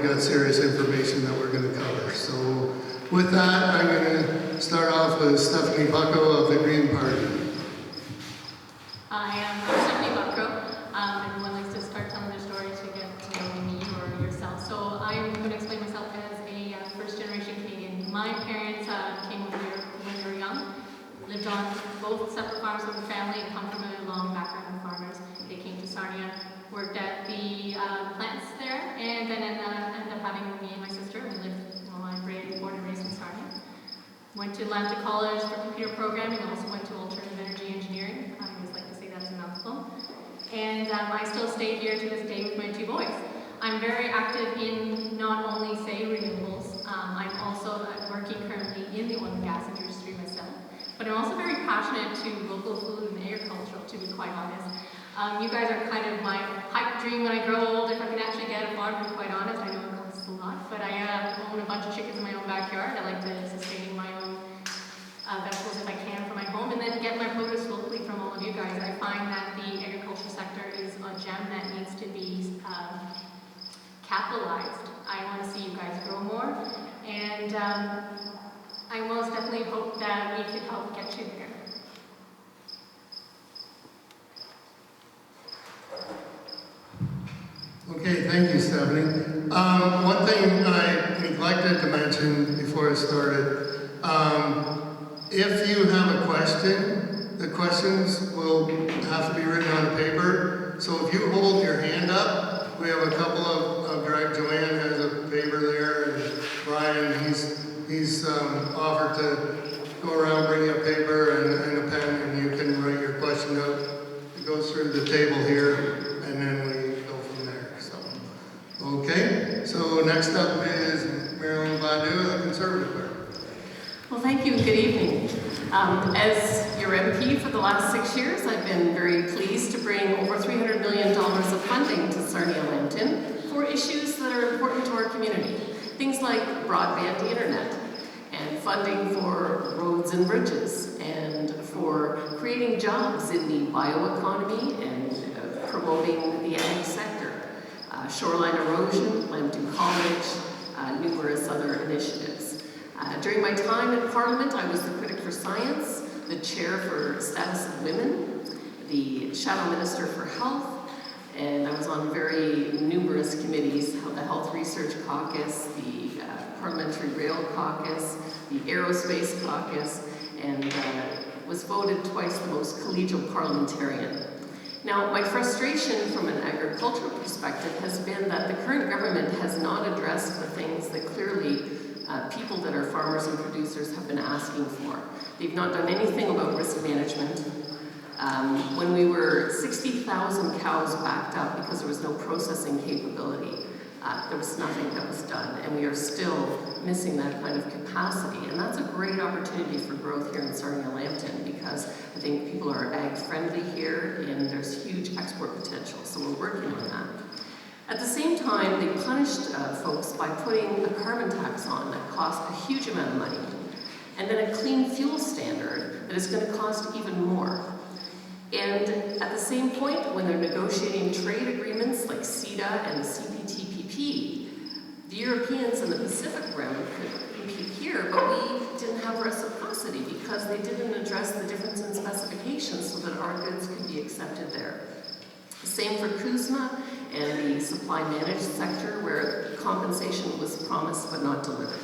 got serious information that we're going to cover. So with that, I'm going to start off with Stephanie Bucko of the Green Party. I am Stephanie Bucko. Everyone likes to start telling their story to get to know me or yourself. So I'm going to explain myself as a first-generation Canadian. My parents came over here when they were young, lived on both separate farms with the family, and come from a long background of farmers. They came to Sarnia, worked at the plants there, and then ended up having me and my sister. We lived, I'm born and raised in Sarnia. Went to Atlanta College for computer programming, also went to alternative energy engineering. I always like to say that's a mouthful. And I still stay here to this day with my two boys. I'm very active in not only, say, renewables, I'm also working currently in the oil and gas industry myself, but I'm also very passionate to local food and agriculture, to be quite honest. You guys are kind of my pipe dream when I grow old, if I can actually get a farm, to be quite honest. I know it costs a lot, but I own a bunch of chickens in my own backyard. I like to sustain my own vegetables if I can for my home, and then get my produce locally from all of you guys. I find that the agriculture sector is a gem that needs to be capitalized. I want to see you guys grow more, and I most definitely hope that we could help get you there. Okay, thank you, Stephanie. One thing I neglected to mention before I started, if you have a question, the questions will have to be written on paper. So if you hold your hand up, we have a couple of Joanne has a paper there, and Brian, he's offered to go around, bring you a paper and a pen, and you can write your question out. It goes through the table here, and then we go from there. So, okay. So next up is Marilyn Badu, the Conservative Party. Well, thank you and good evening. As your MP for the last 6 years, I've been very pleased to bring over $300 million of funding to Sarnia-Lambton for issues that are important to our community. Things like broadband internet, and funding for roads and bridges, and for creating jobs in the bioeconomy and promoting the ag sector, shoreline erosion, Lambton College, numerous other initiatives. During my time in Parliament, I was the critic for science, the chair for status of women, the shadow minister for health, and I was on very numerous committees, the Health Research Caucus, the Parliamentary Rail Caucus, the Aerospace Caucus, and was voted twice the most collegial parliamentarian. Now, my frustration from an agricultural perspective has been that the current government has not addressed the things that clearly people that are farmers and producers have been asking for. They've not done anything about risk management. When we were 60,000 cows backed up because there was no processing capability, there was nothing that was done, and we are still missing that kind of capacity. And that's a great opportunity for growth here in Sarnia-Lambton, because I think people are ag-friendly here, and there's huge export potential, so we're working on that. At the same time, they punished folks by putting a carbon tax on that cost a huge amount of money, and then a clean fuel standard that is going to cost even more. And at the same point, when they're negotiating trade agreements like CETA and the CPTPP, the Europeans in the Pacific Rim could compete here, but we didn't have reciprocity because they didn't address the difference in specifications so that our goods could be accepted there. Same for CUSMA and the supply managed sector, where compensation was promised but not delivered.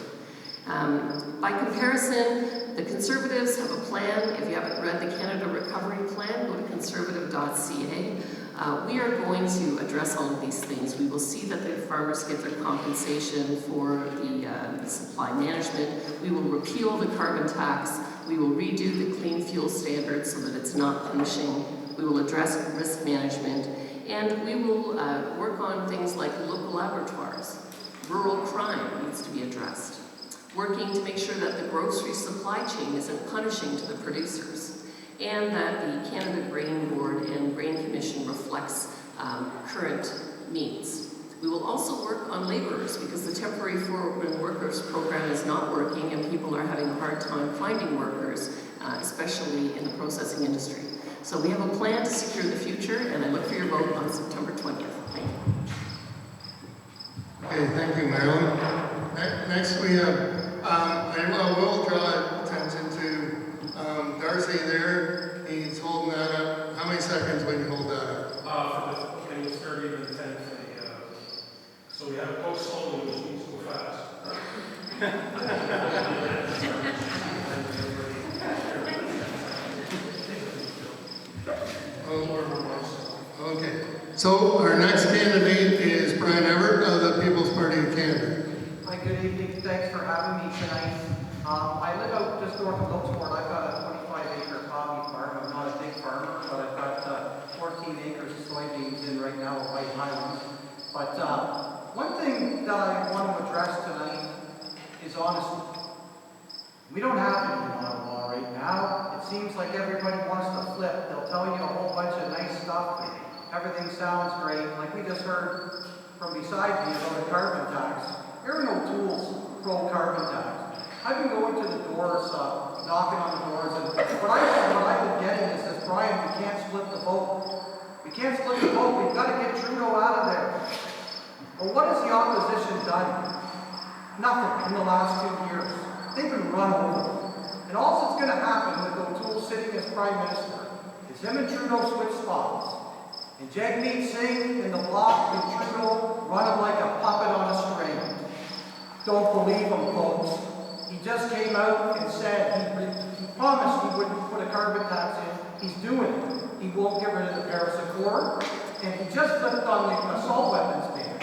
By comparison, the Conservatives have a plan. If you haven't read the Canada Recovery Plan, go to conservative.ca. We are going to address all of these things. We will see that the farmers get their compensation for the supply management. We will repeal the carbon tax. We will redo the clean fuel standard so that it's not punishing. We will address risk management. And we will work on things like local laboratoires. Rural crime needs to be addressed. Working to make sure that the grocery supply chain isn't punishing to the producers, and that the Canada Grain Board and Grain Commission reflects current needs. We will also work on laborers, because the temporary foreign workers program is not working and people are having a hard time finding workers, especially in the processing industry. So we have a plan to secure the future, and I look for your vote on September 20th. Thank you. Okay, thank you, Marilyn. Next we have, I will draw attention to Darcy there. He's holding that up. How many seconds when you hold that up? For the opening is 30 and 10 for the, so we have a post slowly, which means go fast. Okay, so our next candidate is Brian Everett of the People's Party of Canada. Hi, good evening. Thanks for having me tonight. I live out just north of Oaksport. I've got a 25-acre coffee farm. I'm not a big farmer, but I've got 14 acres of soybeans in right now at White Highlands. But one thing that I want to address tonight is honesty. We don't have it in Ottawa right now. It seems like everybody wants to flip. They'll tell you a whole bunch of nice stuff. Everything sounds great. Like we just heard from beside me about the carbon tax. Aaron O'Toole's pro-carbon tax. I've been going to the doors, knocking on the doors, and what I've been getting is this, Brian, we can't split the vote. We can't split the vote. We've got to get Trudeau out of there. Well, what has the opposition done? Nothing in the last 2 years. They've been run over. And all that's going to happen with O'Toole sitting as Prime Minister is him and Trudeau switch spots. And Jagmeet Singh in the block and Trudeau run him like a puppet on a string. Don't believe him, folks. He just came out and said he promised he wouldn't put a carbon tax in. He's doing it. He won't get rid of the Paris Accord. And he just flipped on the assault weapons ban.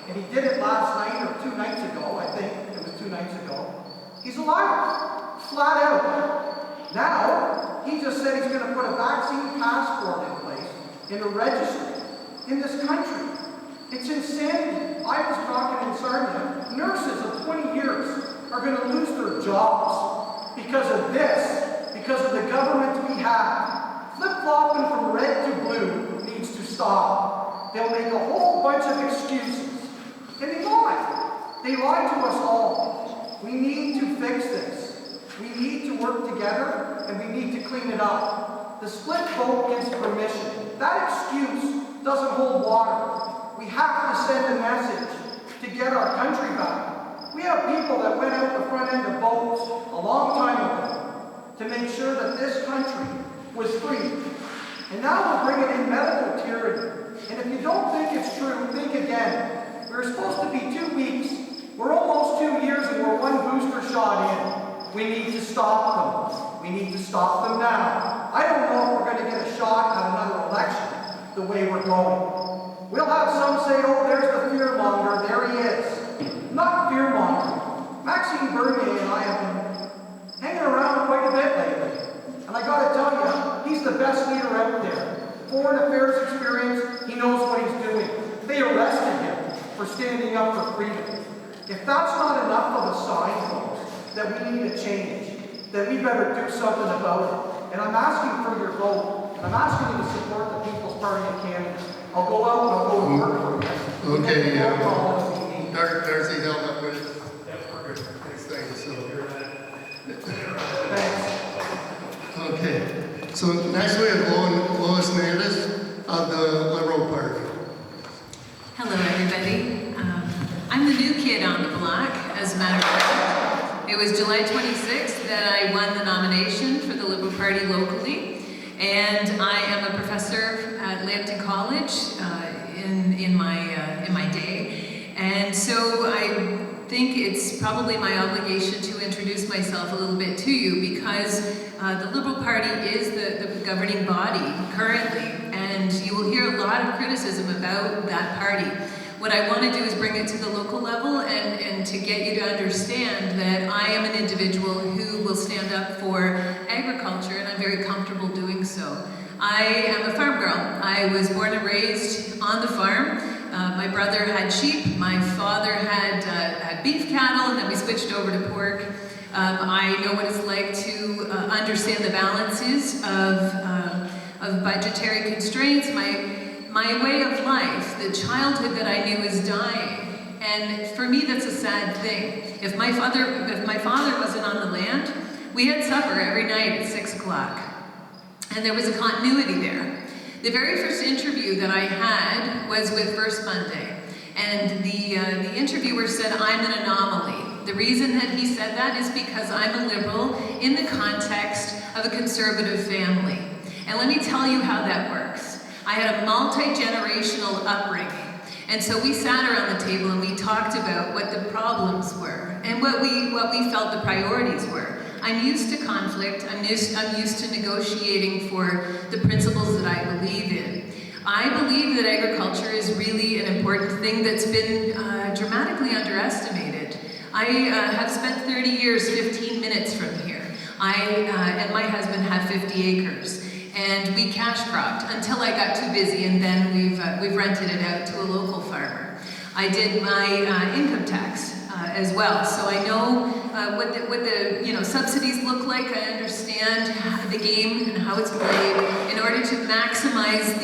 And he did it last night or 2 nights ago. I think it was 2 nights ago. He's a liar. Flat out. Now, he just said he's going to put a vaccine passport in place in a registry in this country. It's insanity. I was talking in Sarnia. Nurses of 20 years are going to lose their jobs because of this, because of the government we have. Flip-flopping from red to blue needs to stop. They'll make a whole bunch of excuses. And they lie. They lie to us all. We need to fix this. We need to work together, and we need to clean it up. The split vote gives permission. That excuse doesn't hold water. We have to send a message to get our country back. We have people that went out the front end of boats a long time ago to make sure that this country was free. And now we're bringing in medical tyranny. And if you don't think it's true, think again. We're supposed to be 2 weeks. We're almost 2 years and we're 1 booster shot in. We need to stop them. We need to stop them now. I don't know if we're going to get a shot at another election the way we're going. We'll have some say, oh, there's the fearmonger. There he is. Not fearmonger. Maxime Bernier and I have been hanging around quite a bit lately. And I got to tell you, he's the best leader out there. Foreign affairs experience, he knows what he's doing. They arrested him for standing up for freedom. If that's not enough of a sign, folks, that we need a change, then we better do something about it. And I'm asking for your vote. And I'm asking you to support the People's Party of Canada. I'll go out and I'll go to work for you. Okay, Darcy held up with his thing, so. Thanks. Okay, so next we have Lois Nandis of the Liberal Party. Hello, everybody. I'm the new kid on the block, as a matter of fact. It was July 26th that I won the nomination for the Liberal Party locally. And I am a professor at Lambton College in my day, and so I think it's probably my obligation to introduce myself a little bit to you because the Liberal Party is the governing body currently, and you will hear a lot of criticism about that party. What I want to do is bring it to the local level and to get you to understand that I am an individual who will stand up for agriculture, and I'm very comfortable doing so. I am a farm girl. I was born and raised on the farm. My brother had sheep, my father had beef cattle, and then we switched over to pork. I know what it's like to understand the balances of budgetary constraints. My way of life, the childhood that I knew is dying. And for me, that's a sad thing. If my father wasn't on the land, we had supper every night at 6 o'clock. And there was a continuity there. The very first interview that I had was with First Monday. And the interviewer said, I'm an anomaly. The reason that he said that is because I'm a liberal in the context of a conservative family. And let me tell you how that works. I had a multi-generational upbringing. And so we sat around the table and we talked about what the problems were and what we felt the priorities were. I'm used to conflict. I'm used to negotiating for the principles that I believe in. I believe that agriculture is really an important thing that's been dramatically underestimated. I have spent 30 years, 15 minutes from here. I and my husband have 50 acres. And we cash cropped until I got too busy, and then we've rented it out to a local farmer. I did my income tax as well, so I know what the subsidies look like. I understand the game and how it's played in order to maximize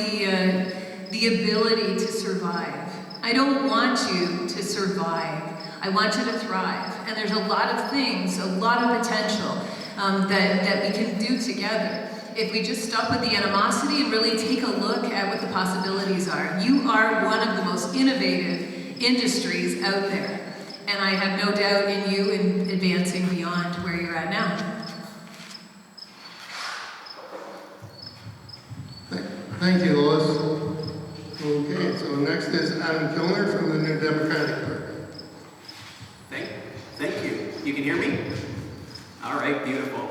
the ability to survive. I don't want you to survive. I want you to thrive. And there's a lot of things, a lot of potential that we can do together. If we just stop with the animosity and really take a look at what the possibilities are. You are one of the most innovative industries out there. And I have no doubt in you in advancing beyond where you're at now. Thank you, Lois. Okay, so next is Adam Kilner from the New Democratic Party. Thank you. You can hear me? All right, beautiful.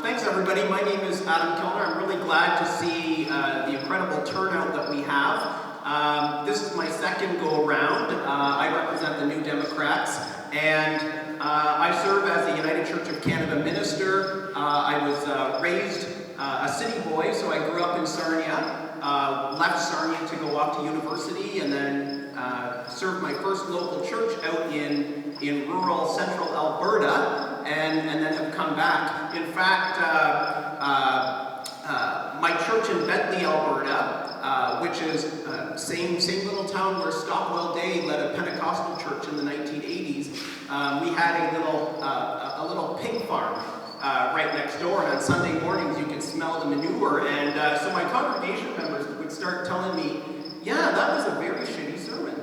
Thanks, everybody. My name is Adam Kilner. I'm really glad to see the incredible turnout that we have. This is my second go-around. I represent the New Democrats, and I serve as the United Church of Canada minister. I was raised a city boy, so I grew up in Sarnia, left Sarnia to go off to university, and then served my first local church out in rural central Alberta, and then have come back. In fact, my church in Bentley, Alberta, which is same little town where Stockwell Day led a Pentecostal church in the 1980s, we had a little pig farm right next door, and on Sunday mornings you could smell the manure, and so my congregation members would start telling me, yeah, that was a very shitty sermon.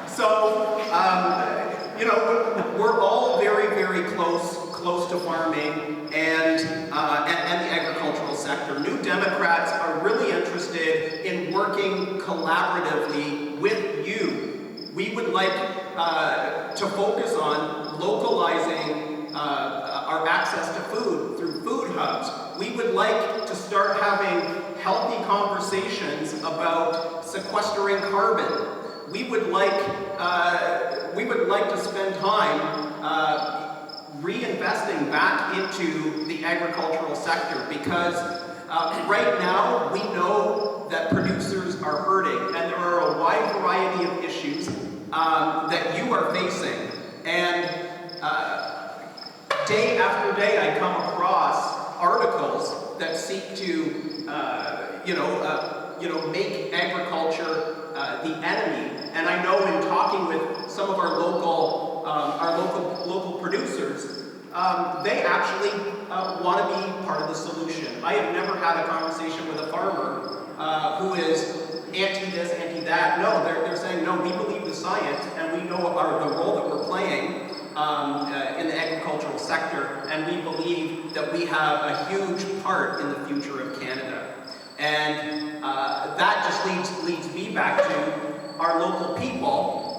So, we're all very, very close to farming and the agricultural sector. New Democrats are really interested in working collaboratively with you. We would like to focus on localizing our access to food through food hubs. We would like to start having healthy conversations about sequestering carbon. We would like to spend time reinvesting back into the agricultural sector, because right now we know that producers are hurting, and there are a wide variety of issues that you are facing. And day after day I come across articles that seek to make agriculture the enemy. And I know in talking with some of our local producers, they actually want to be part of the solution. I have never had a conversation with a farmer who is anti this, anti that. No, they're saying, no, we believe the science, and we know the role that we're playing in the agricultural sector, and we believe that we have a huge part in the future of Canada. And that just leads me back to our local people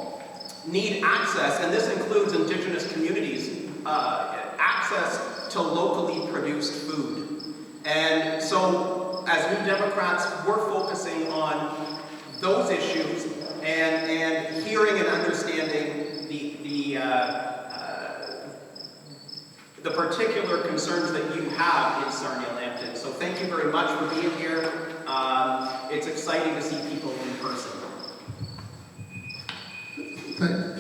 need access, and this includes Indigenous communities, access to locally produced food. And so, as New Democrats, we're focusing on those issues and hearing and understanding the particular concerns that you have in Sarnia-Lambton. So thank you very much for being here. It's exciting to see people in person.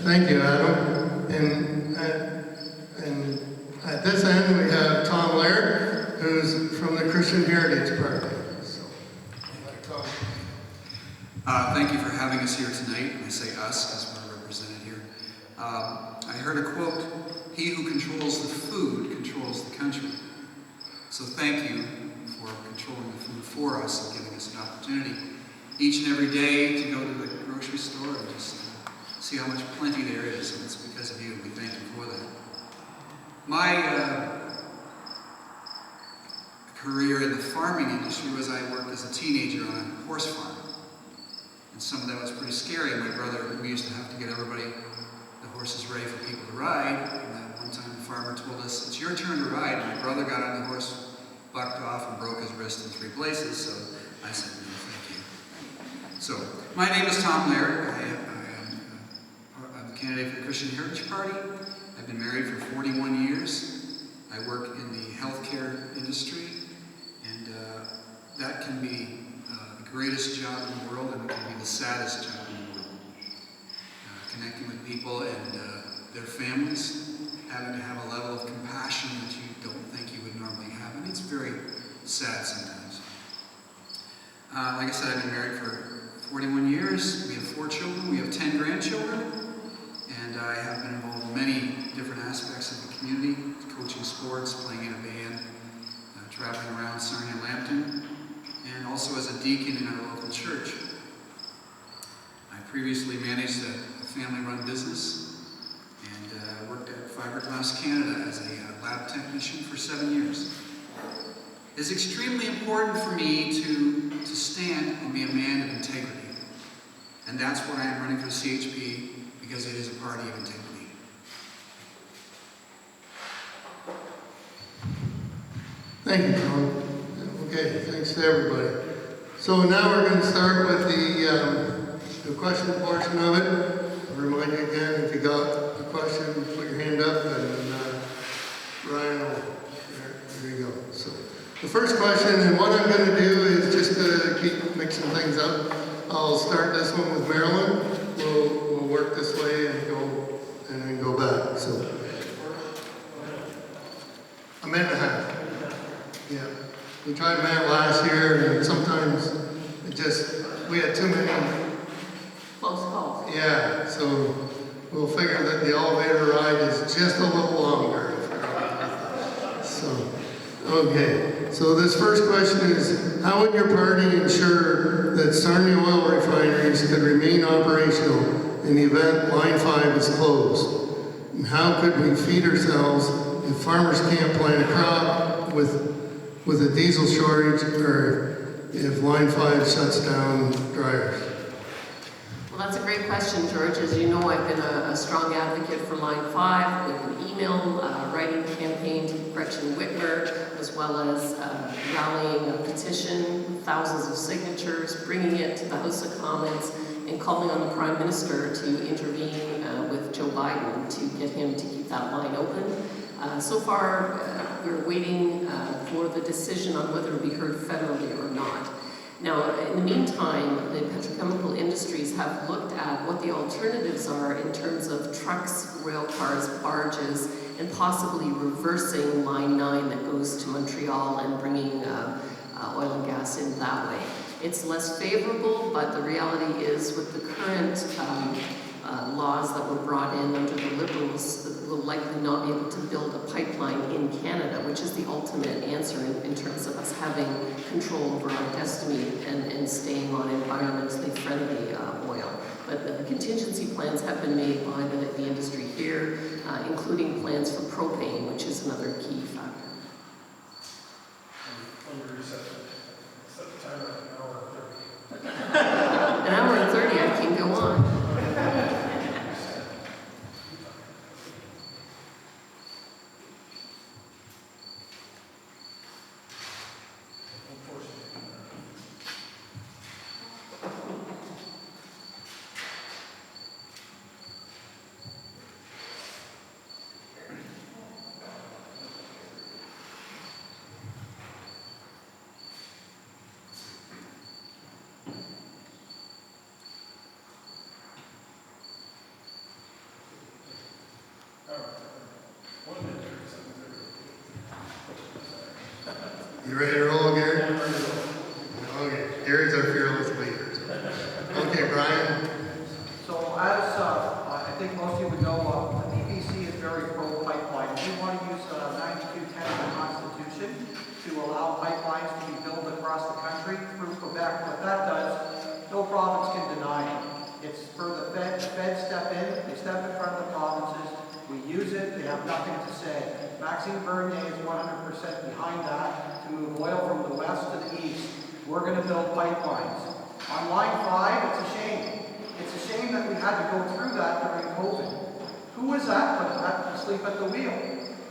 Thank you, Adam. And at this end, we have Tom Laird, who's from the Christian Heritage Party. So, thank you for having us here tonight. I say us because we're represented here. I heard a quote, "He who controls the food controls the country." So thank you for controlling the food for us and giving us an opportunity. each and every day to go to the grocery store and just see how much plenty there is, and it's because of you. We thank you for that. My career in the farming industry was I worked as a teenager on a horse farm. And some of that was pretty scary. My brother, we used to have to get everybody, the horses ready for people to ride. And then one time the farmer told us, it's your turn to ride. And my brother got on the horse, bucked off, and broke his wrist in 3 places. So I said, no, thank you. So my name is Tom Laird. I'm a candidate for the Christian Heritage Party. I've been married for 41 years. I work in the healthcare industry. And that can be the greatest job in the world, and it can be the saddest job in the world. Connecting with people and their families, having to have a level of compassion that you don't think you would normally have, and it's very sad sometimes. Like I said, I've been married for 41 years. We have 4 children. We have 10 grandchildren, and I have been involved in many different aspects of the community, coaching sports, playing in a band, traveling around Sarnia and Lambton, and also as a deacon in our local church. I previously managed a family-run business and worked at Fiberglass Canada as a lab technician for 7 years. It's extremely important for me to stand and be a man of integrity. And that's why I'm running for the CHP, because it is a party of integrity. Thank you, Tom. Okay, thanks to everybody. So now we're going to start with the question portion of it. I'll remind you again, if you got a question, put your hand up, and Ryan will, there you go. So the first question, and what I'm going to do is just to keep mixing things up. I'll start this one with Marilyn. We'll work this way and then go back. So a minute and a half. Yeah, we tried that last year, and sometimes we had too many. Close calls. Yeah, so we'll figure that the elevator ride is just a little longer. So, okay. So this first question is, how would your party ensure that Sarnia oil refineries could remain operational in the event Line 5 is closed? And how could we feed ourselves if farmers can't plant a crop with a diesel shortage, or if Line 5 shuts down dryers? Well, that's a great question, George. As you know, I've been a strong advocate for Line 5 with an email writing campaign to Gretchen Whitmer, as well as rallying a petition, thousands of signatures, bringing it to the House of Commons, and calling on the Prime Minister to intervene with Joe Biden to get him to keep that line open. So far, we're waiting for the decision on whether it will be heard federally or not. Now, in the meantime, the petrochemical industries have looked at what the alternatives are in terms of trucks, rail cars, barges, and possibly reversing Line 9 that goes to Montreal and bringing oil and gas in that way. It's less favorable, but the reality is with the current laws that were brought in under the Liberals, will likely not be able to build a pipeline in Canada, which is the ultimate answer in terms of us having control over our destiny and staying on environmentally friendly oil. But the contingency plans have been made by the industry here, including plans for propane, which is another key factor. Set the timer at an hour and 30. An hour and 30, I can go on. You ready to roll, Gary? Okay, Gary's our fearless leader. Okay, Brian. So as I think most of you would know, the PPC is very pro-pipeline. We want to use 9210 of the Constitution to allow pipelines to be built across the country through Quebec. What that does, for the feds step in, they step in front of the provinces, we use it, they have nothing to say. Maxime Bernier is 100% behind that to move oil from the west to the east. We're going to build pipelines. On Line 5, it's a shame. It's a shame that we had to go through that during COVID. Who was that asleep at the wheel?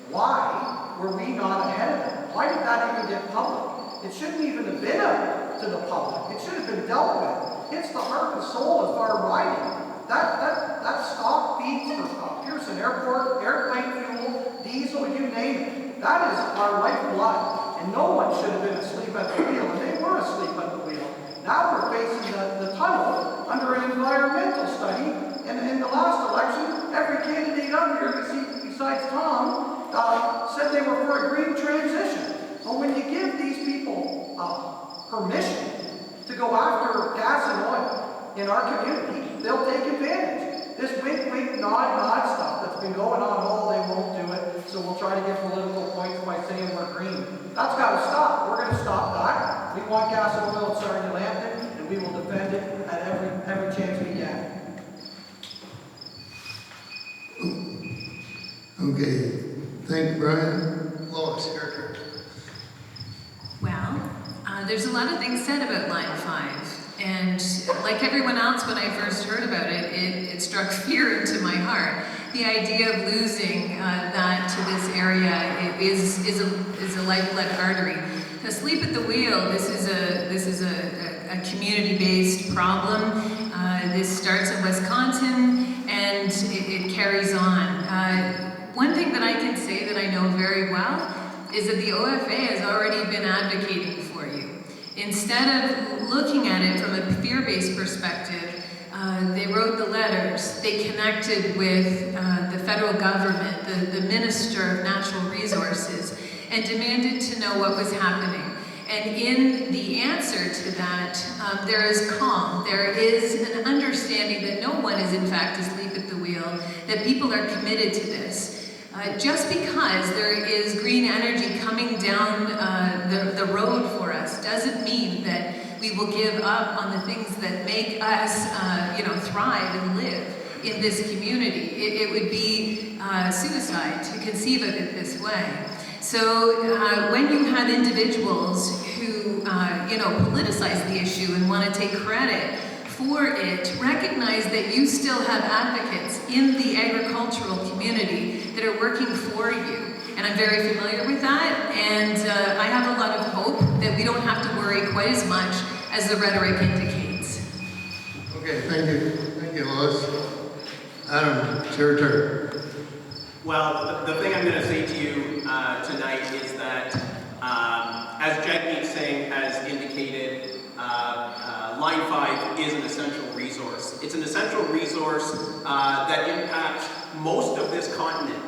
Why were we not ahead of it? Why did that even get public? It shouldn't even have been out to the public. It should have been dealt with. It's the heart and soul of our riding. That stock feeds for Pearson Airport, airplane fuel, diesel, you name it. That is our lifeblood. And no one should have been asleep at the wheel. And they were asleep at the wheel. Now we're facing the tunnel under an environmental study. And in the last election, every candidate up here, besides Tom, said they were for a green transition. Well, when you give these people permission to go after gas and oil in our community, they'll take advantage. This wink, wink, nod, nod stuff that's been going on, oh, they won't do it, so we'll try to get political points by saying we're green. That's got to stop. We're going to stop that. We want gas and oil at Sarnia Lambton, and we will defend it at every chance we get. Okay, thank you, Brian. Lois, your turn. Well, there's a lot of things said about Line 5, and like everyone else, when I first heard about it, it struck fear into my heart. The idea of losing that to this area is a lifeblood artery. Asleep at the wheel, this is a community-based problem. This starts in Wisconsin, and it carries on. One thing that I can say that I know very well is that the OFA has already been advocating for you. Instead of looking at it from a fear-based perspective, they wrote the letters, they connected with the federal government, the Minister of Natural Resources, and demanded to know what was happening. And in the answer to that, there is calm. There is an understanding that no one is in fact asleep at the wheel, that people are committed to this. Just because there is green energy coming down the road for us doesn't mean that we will give up on the things that make us thrive and live in this community. It would be suicide to conceive of it this way. So when you have individuals who politicize the issue and want to take credit for it, recognize that you still have advocates in the agricultural community that are working for you. And I'm very familiar with that, and I have a lot of hope that we don't have to worry quite as much as the rhetoric indicates. Okay, thank you. Thank you, Lois. Adam, it's your turn. Well, the thing I'm going to say to you tonight is that, as Jagmeet Singh has indicated, Line 5 is an essential resource. It's an essential resource that impacts most of this continent,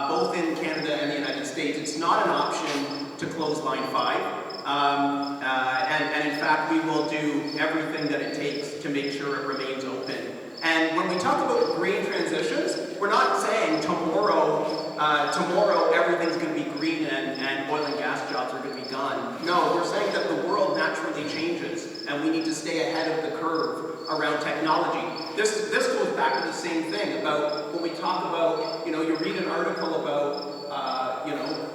both in Canada and the United States. It's not an option to close Line 5. And in fact, we will do everything that it takes to make sure it remains open. And when we talk about green transitions, we're not saying tomorrow everything's going to be green and oil and gas jobs are going to be gone. No, we're saying that the world naturally changes and we need to stay ahead of the curve around technology. This goes back to the same thing about when we talk about, you read an article about,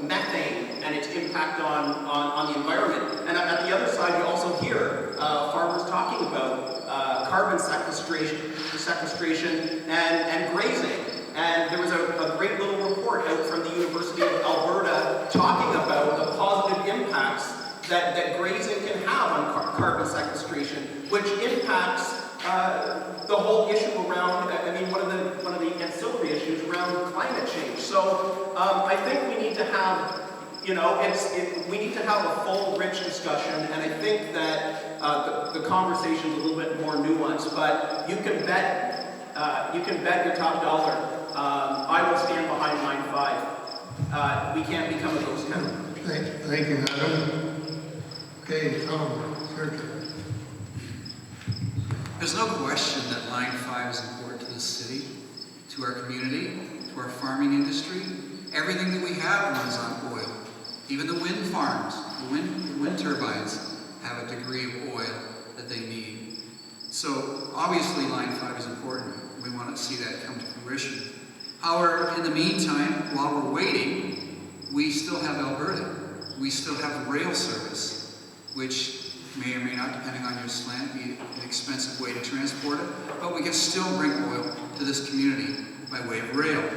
methane and its impact on the environment. And at the other side, you also hear farmers talking about carbon sequestration and grazing. And there was a great little report out from the University of Alberta talking about the positive impacts that grazing can have on carbon sequestration, which impacts the whole issue around, one of the ancillary issues around climate change. So I think we need to have, we need to have a full, rich discussion, and I think that the conversation is a little bit more nuanced. But you can bet your top dollar. I will stand behind Line 5. We can't become a ghost town. Thank you, Adam. Okay, Tom, it's your turn. There's no question that Line 5 is important to this city, to our community, to our farming industry. Everything that we have runs on oil. Even the wind farms, the wind turbines have a degree of oil that they need. So obviously line 5 is important. We want to see that come to fruition. However, in the meantime, while we're waiting, we still have Alberta. We still have rail service, which may or may not, depending on your slant, be an expensive way to transport it, but we can still bring oil to this community by way of rail.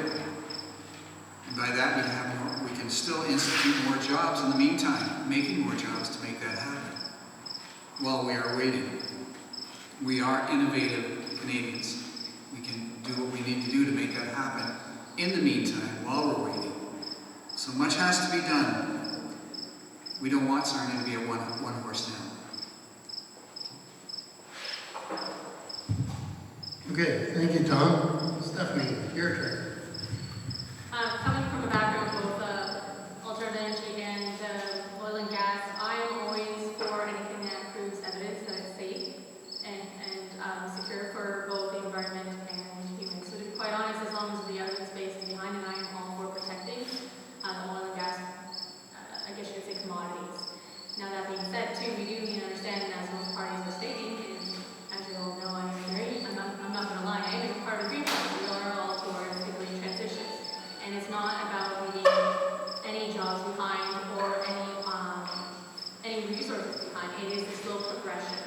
And by that, we can still institute more jobs in the meantime, making more jobs to make that happen while we are waiting. We are innovative Canadians. We can do what we need to do to make that happen in the meantime while we're waiting. So much has to be done. We don't want Sarnia to be a one-horse town. Okay, thank you, Tom. Stephanie, your turn. Coming from a background of both alternative energy and oil and gas, I am always for anything that proves evidence that it's safe and secure for both the environment and humans. So to be quite honest, as long as the evidence base is behind it, I am all for protecting oil and gas, I guess you could say commodities. Now that being said, too, we do need to understand, as most parties are stating, and as you all know, I'm not going to lie, I am a part of Green Party. We are all towards the green transition. And it's not about leaving any jobs behind or any resources behind. It is a slow progression.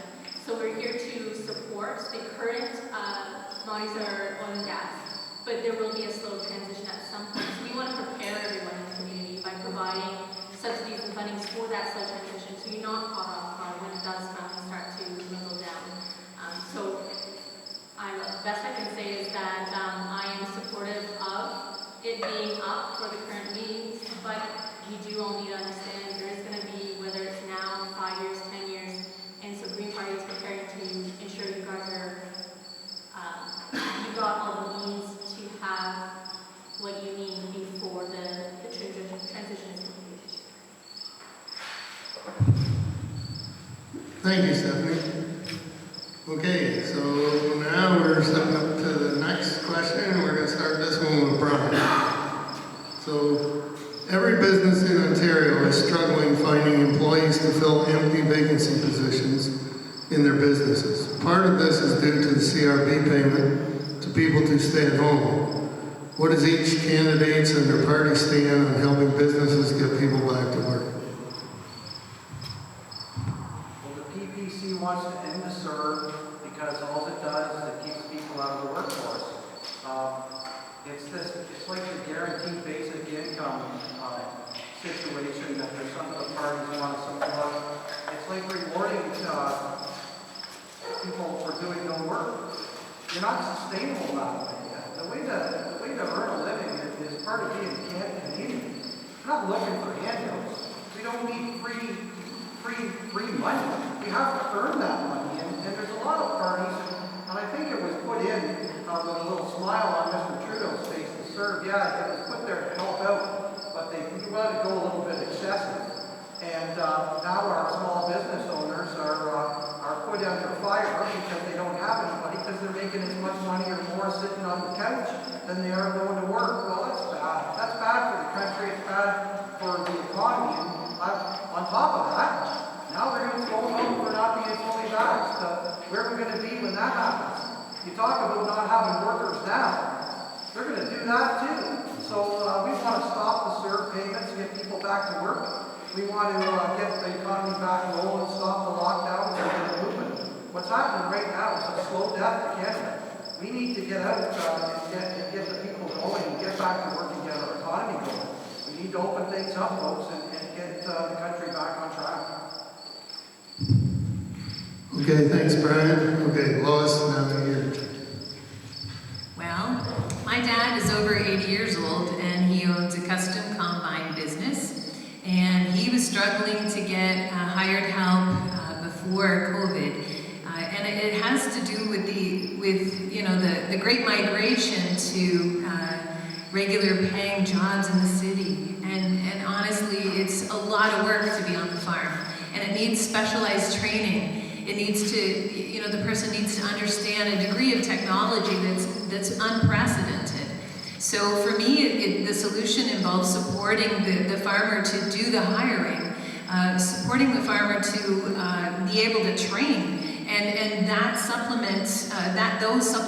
So we're here to support the current commodities that are oil and gas, but there will be a slow transition at some point. So we want to prepare everyone in the community by providing subsidies and funding for that slow transition, so you're not caught off guard when it does finally start to dwindle down. The best I can say is that I am supportive of it being up for the current meetings, but we do all need to understand there is going to be, whether it's now, 5 years, 10 years, and so Green Party is preparing to ensure you guys are, you got all the means to have what you need before the transition is complete. Thank you, Stephanie. Okay, so now we're stepping up to the next question, and we're going to start this one with Brian. So, every business in Ontario is struggling finding employees to fill empty vacancy positions in their businesses. Part of this is due to the CRB payment to people to stay at home. What is each candidate's and their party stand on helping businesses get people back to work? Well, the PPC wants to end the CERB because all it does is it keeps people out of the workforce. It's like the guaranteed basic income situation that there's some of the parties want to support. It's like rewarding people for doing no work. You're not sustainable that way. The way to earn a living is part of being Canadian. We're not looking for handouts. We don't need free money. We have to earn that money. And there's a lot of parties, and I think it was put in with a little smile on Mr. Trudeau's face to serve. Yeah, it was put there to help out, but they let it go a little bit excessive. And now our small business owners are put under fire because they don't have anybody, because they're making as much money or more sitting on the couch than they are going to work. Well, that's bad. That's bad for the country. It's bad for the economy. And on top of that, now they're going to throw them out for not being fully vaxxed. Where are we going to be when that happens? You talk about not having workers now. They're going to do that too. So we want to stop the CERB payments, get people back to work. We want to get the economy back rolling, stop the lockdowns, and get it moving. What's happening right now is a slow death to Canada. We need to get out and get the people going and get back to work and get our economy going. We need to open things up, folks, and get the country back on track. Okay, thanks, Brian. Okay, Lois, now your turn. Well, my dad is over 80 years old and he owns a custom combine business, and he was struggling to get hired help before COVID, and it has to do with the great migration to regular paying jobs in the city, and honestly, it's a lot of work to be on the farm, and it needs specialized training. It needs to, the person needs to understand a degree of technology that's unprecedented. So for me, the solution involves supporting the farmer to do the hiring, supporting the farmer to be able to train and that supplement, those supplements